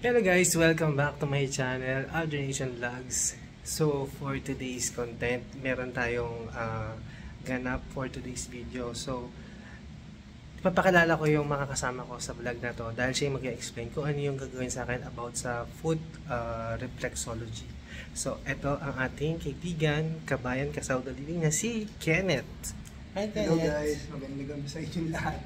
Hello guys, welcome back to my channel, Aldernation Vlogs. So for today's content, meron tayong ganap for today's video. So ipapakilala ko yung mga kasama ko sa vlog na to dahil siya mag-explain kung ano yung gagawin sa akin about sa foot reflexology. So ito ang ating kaibigan, kabayan, kasawdaliling na si Kenneth. Hi Kenneth! Hello guys, magandang gabi sa inyo lahat.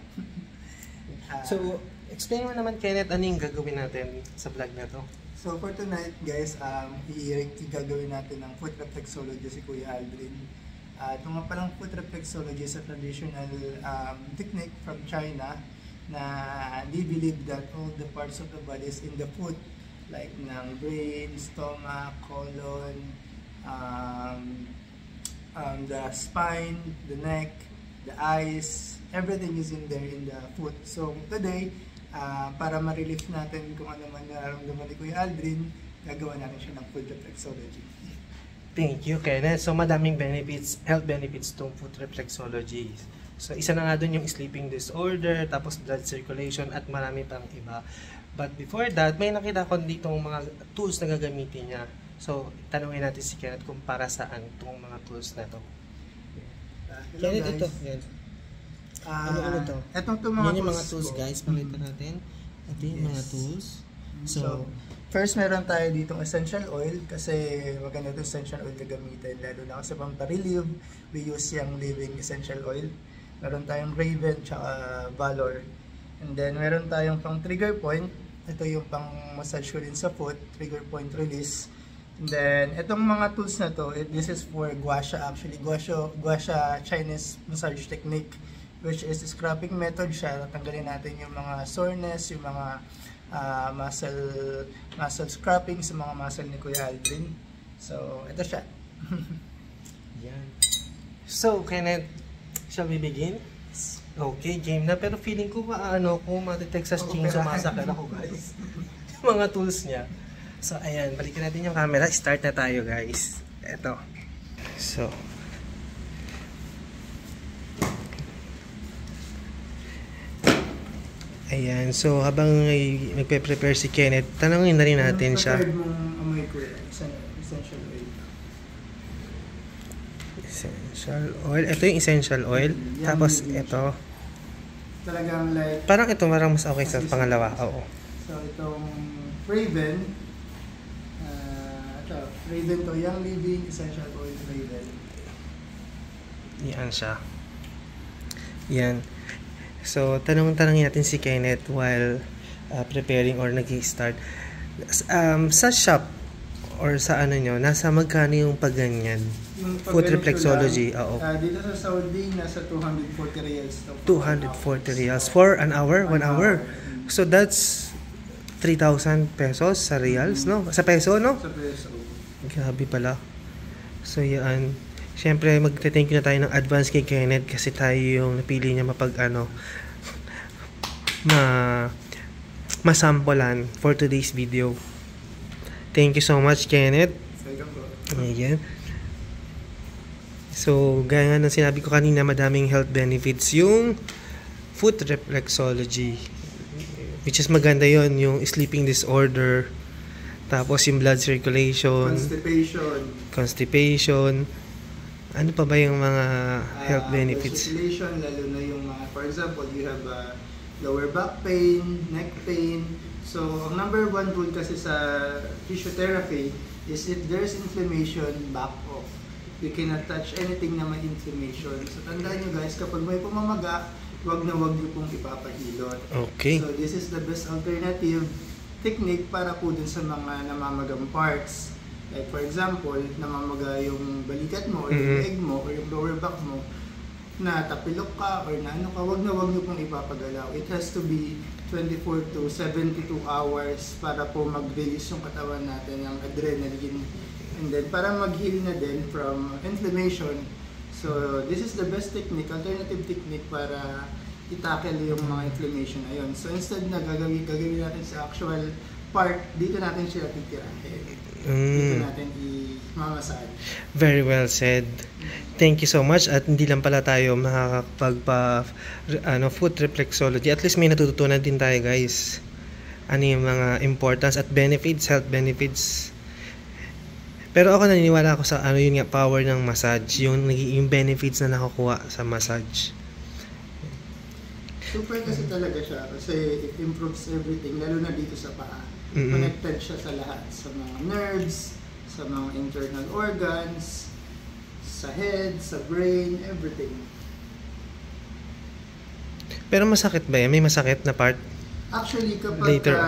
So explain mo naman Kenneth, ano yung gagawin natin sa vlog na to? So for tonight guys, gagawin natin ng foot reflexology si Kuya Aldrin. Ito nga palang foot reflexology is a traditional technique from China na they believe that all the parts of the body is in the foot, like ng brain, stomach, colon, the spine, the neck, the eyes, everything is in there in the foot. So today, para ma-relief natin kung ano man nararamdaman ni Kuya Aldrin, gagawa natin siya ng foot reflexology. Thank you, Kenneth. So madaming benefits, health benefits tong foot reflexology. So isa na nga dun yung sleeping disorder, tapos blood circulation at marami pang iba. But before that, may nakita ko ditong mga tools na gagamitin niya. So tanungin natin si Kenneth kung para saan itong mga tools na to. Kenneth, ito. Yan. Ano to? Etong mga yan yung mga tools guys, pakita natin. Ito yung mga tools. So, first meron tayo ditong essential oil kasi maganda itong essential oil na gamitin. Lalo na kasi pang pa-relieve, we use yung living essential oil. Meron tayong Raven tsaka Valor. And then meron tayong pang trigger point. Ito yung pang massage ko din sa foot, trigger point release. And then itong mga tools na to, this is for gua sha actually. Gua sha Chinese massage technique, which is scrapping method siya. Tanggalin natin yung mga soreness, yung mga muscle scrapping sa mga muscle ni Kuya Aldrin. So, ito siya. Yan. So, Kenneth, shall we begin? Okay, game na. Pero feeling ko kung Texas Chainsaw Massacre ako guys. Yung mga tools niya. So, ayan. Balikan natin yung camera. Start na tayo guys. Ito. So, ayan, so habang nagpe-prepare si Kenneth, tanongin na rin natin siya. Amoy ko essential oil. Essential oil. Ito yung essential oil. Tapos ito. Talagang like... Parang ito mas okay sa pangalawa. Oo. So itong Raven. Raven to, Young Living Essential Oil Raven. Yan siya. Yan. So, tanongin natin si Kenneth while preparing or nag-start. Sa shop or sa nasa magkano yung pagganyan? Foot reflexology. Oo. Dito sa Saudi, nasa 240 reals. 240 reals for an hour? 1 hour? So, that's 3,000 pesos sa reals, no? Sa peso, no? Sa peso. Grabe pala. So, yan. Siyempre, magte-thank you na tayo ng advance kay Kenneth kasi tayo yung napili niya masampulan for today's video. Thank you so much, Kenneth. Ayan. So, gaya nga ng sinabi ko kanina, madaming health benefits yung foot reflexology. Which is maganda yon, yung sleeping disorder, tapos yung blood circulation, constipation. Ano pa ba yung mga health benefits? Circulation, lalo na yung for example, you have lower back pain, neck pain. So, ang number one rule kasi sa physiotherapy is if there's inflammation, back off. You cannot touch anything na may inflammation. So, tandaan nyo guys, kapag may pumamaga, wag nyo pong ipapahilot. Okay. So, this is the best alternative technique para po dun sa mga namamagang parts. Like for example, namamaga yung balikat mo, or yung leg mo, or yung lower back mo, na tapilok ka, or na wag nyo pong ipapagalaw. It has to be 24 to 72 hours para po mag-release yung katawan natin ng adrenaline. And then, para mag-heal na din from inflammation. So, this is the best technique, alternative technique para i-tackle yung mga inflammation na yun. So, instead na gagawin natin sa actual part, dito natin siya titirahin. Dito natin i-mamasage. Very well said. Thank you so much. At hindi lang pala tayo makakapagpa foot reflexology. At least may natututunan din tayo guys. ano yung mga importance at benefits, health benefits. Pero ako naniniwala ako sa ano yun nga, power ng massage, yung benefits na nakukuha sa massage. Super kasi talaga siya kasi it improves everything, lalo na dito sa paa. Mm-mm. Connected siya sa lahat, sa mga nerves, sa mga internal organs, sa head, sa brain, everything. Pero masakit ba yan? May masakit na part? Actually, kapag Later.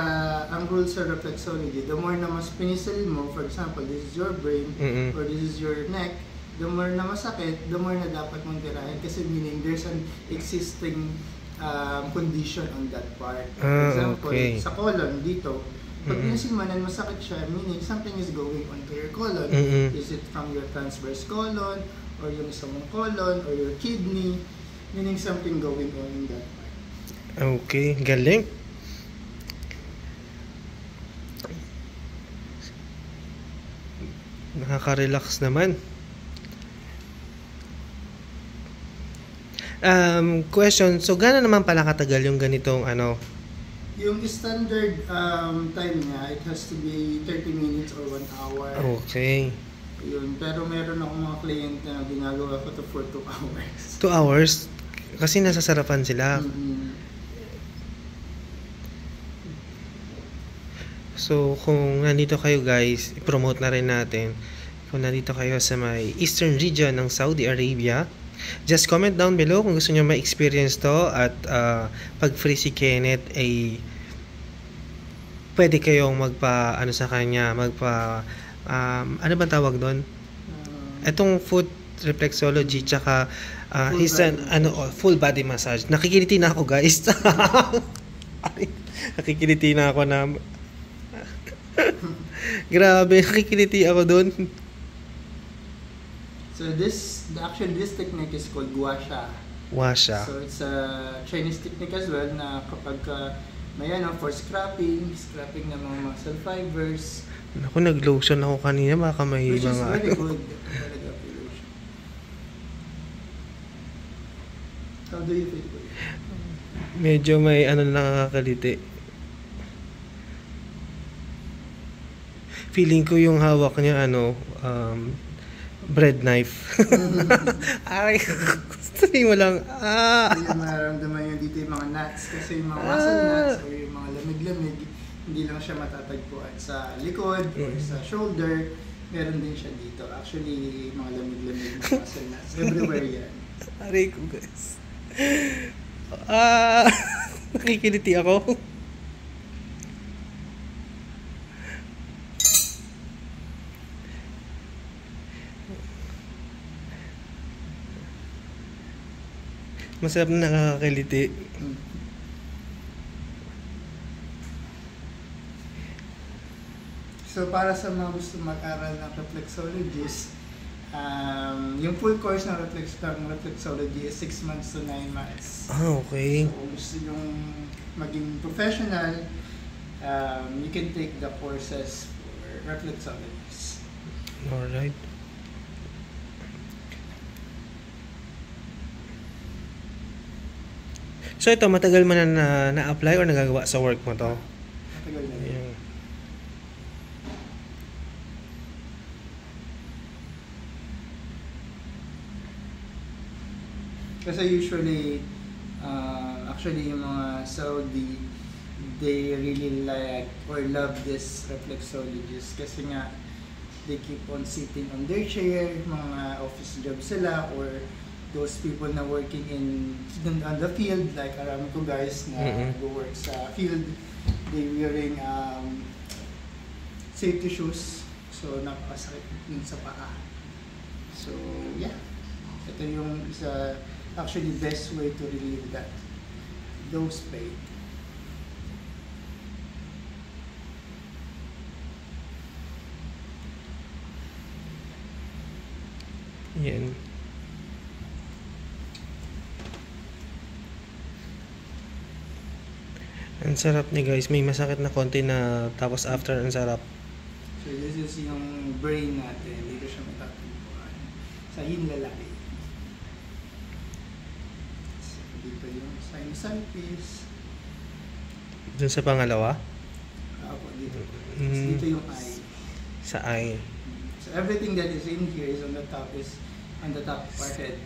ang rule sa reflexology, the more na mas pinisil mo, for example, this is your brain Mm-mm. or this is your neck, the more na masakit, the more na dapat mong tirahin kasi meaning there's an existing condition on that part. For example, okay. sa colon dito, pag Mm-mm. pinisilmanan masakit siya, meaning something is going onto your colon. Mm-mm. Is it from your transverse colon or yung sa mong colon or your kidney, meaning something going on in that part. Okay, galing. Nakaka-relax naman. Question, so gano'n naman pala katagal yung ganitong ano? Yung standard time niya, it has to be 30 minutes or 1 hour. Okay. Yun. Pero meron akong mga client na ginagawa ko to for 2 hours. 2 hours? Kasi nasasarapan sila. Mm-hmm. So, kung nandito kayo guys, i-promote na rin natin. Kung nandito kayo sa may eastern region ng Saudi Arabia, just comment down below kung gusto nyo ma-experience to at pag free si Kenneth ay pwede kayong magpa sa kanya, ano bang tawag doon? Itong foot reflexology tsaka full body massage. Nakikiliti na ako guys. Nakikiliti na ako na grabe, nakikiliti ako doon. So this technique is called gua sha. Washa. So it's a Chinese technique as well na kapag may for scrapping ng mga muscle fibers. Ako, nag-lotion ako kanina, baka may Which is mga very good. Talaga lotion. How do you feel about it? medyo may nakakaliti. Feeling ko yung hawak niya bread knife. Ay, sabi mo lang, Hindi yung mararamdaman nyo dito yung mga nuts kasi yung mga muscle nuts o yung mga lamig-lamig, hindi lang siya matatagpuan sa likod or sa shoulder, meron din siya dito. Actually, mga lamig-lamig na muscle nuts, everywhere yan. aray ko guys. Nakikiliti ako. Masarap na nakakakiliti. So para sa mga gusto mag-aral ng reflexologist, yung full course ng reflexology is 6 months to 9 months. Okay. So kung gusto yung maging professional, you can take the courses for reflexologists. Alright. So ito, matagal mo na na-apply or nagagawa sa work mo to? Matagal na yun. Ayan. Kasi usually, actually yung mga Saudi, they really like or love this reflexologist kasi nga they keep on sitting on their chair, mga office job sila or those people na working on the field, like aram ko guys na go-work sa field, they wearing safety shoes, so napakasakit din sa paa. So yeah, ito yung isa actually best way to relieve those pain. Yan. Ang sarap niya guys, may masakit na konti na tapos after ang sarap. So this is yung brain natin, dito siya matatagpuan sa hinlalaki. So, dito yung sinusitis. Dun sa pangalawa? Dito yung eye. Sa eye. So everything that is in here is on the top of our head.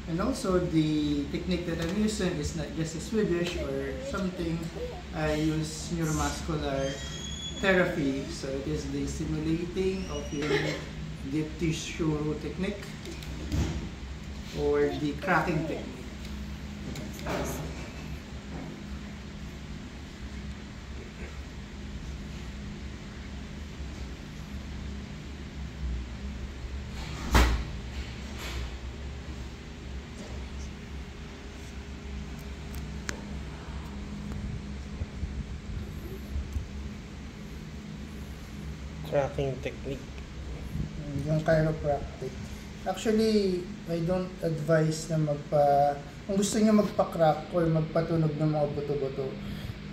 And also the technique that I'm using is not just a Swedish or something. I use neuromuscular therapy. So it is the stimulating of your deep tissue technique or the cracking technique. Cracking technique. Yung chiropractic. Actually, I don't advise na kung gusto niyo magpa-crack or magpatunog ng mga buto-buto,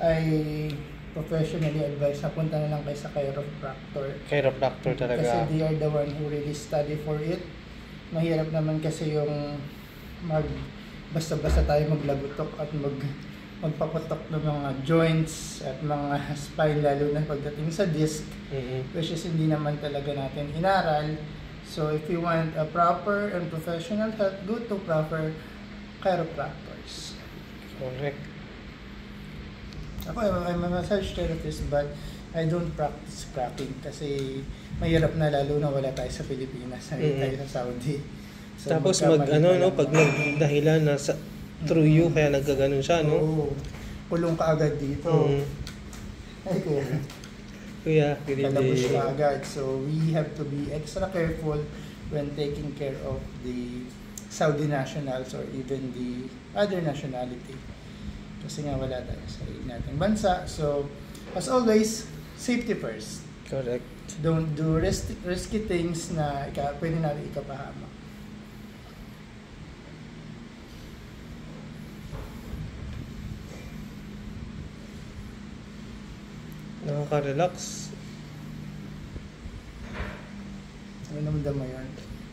I professionally advise na punta na lang kayo sa chiropractor. Chiropractor talaga. Kasi they are the one who really study for it. Mahirap naman kasi yung basta-basta tayo maglagutok at magpapatok ng mga joints at mga spine, lalo na pagdating sa disc, which is hindi naman talaga natin inaral. So if you want a proper and professional help, go to proper chiropractors. Correct. Ako, I'm a massage therapist, but I don't practice cracking kasi mahirap na, lalo na wala tayo sa Pilipinas, tayo sa Saudi. So, tapos pag nagdahilan na sa through you, kaya nagkaganon siya, no? Oo. Kulong ka agad dito. Ay, Kuya, kalabos ka agad. So, we have to be extra careful when taking care of the Saudi nationals or even the other nationality. Kasi nga wala tayo sa nating bansa. So, as always, safety first. Correct. Don't do risky things na pwede natin ikapahamak. Nakaka-relax. Ano naman mo yun?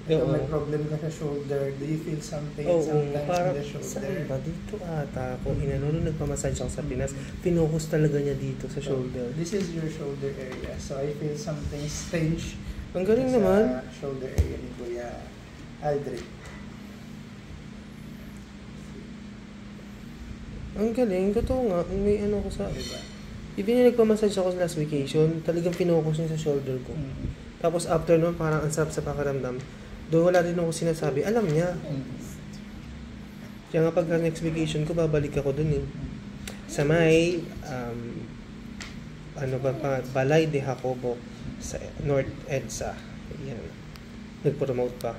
Oo. May problem ka sa shoulder, do you feel something sometimes parang, in the shoulder? saan ba? Dito ata. Kung nung nagpamassage ako sa Pinas, finokus talaga niya dito sa shoulder. This is your shoulder area. So I feel something strange Ang galing sa naman. shoulder area ni Kuya Aldrich. Ang galing. Totoo nga. May ano ko sa... Diba? Even yung nagpamassage ako sa last vacation, talagang finokus niya sa shoulder ko. Tapos after nun, parang ang sarap sa pakiramdam. Doon wala din ako sinasabi. Alam niya. Kaya nga pagka next vacation ko, babalik ako dun eh. Sa may, Balay de Jacobo sa North EDSA. Yan. Nag-promote pa.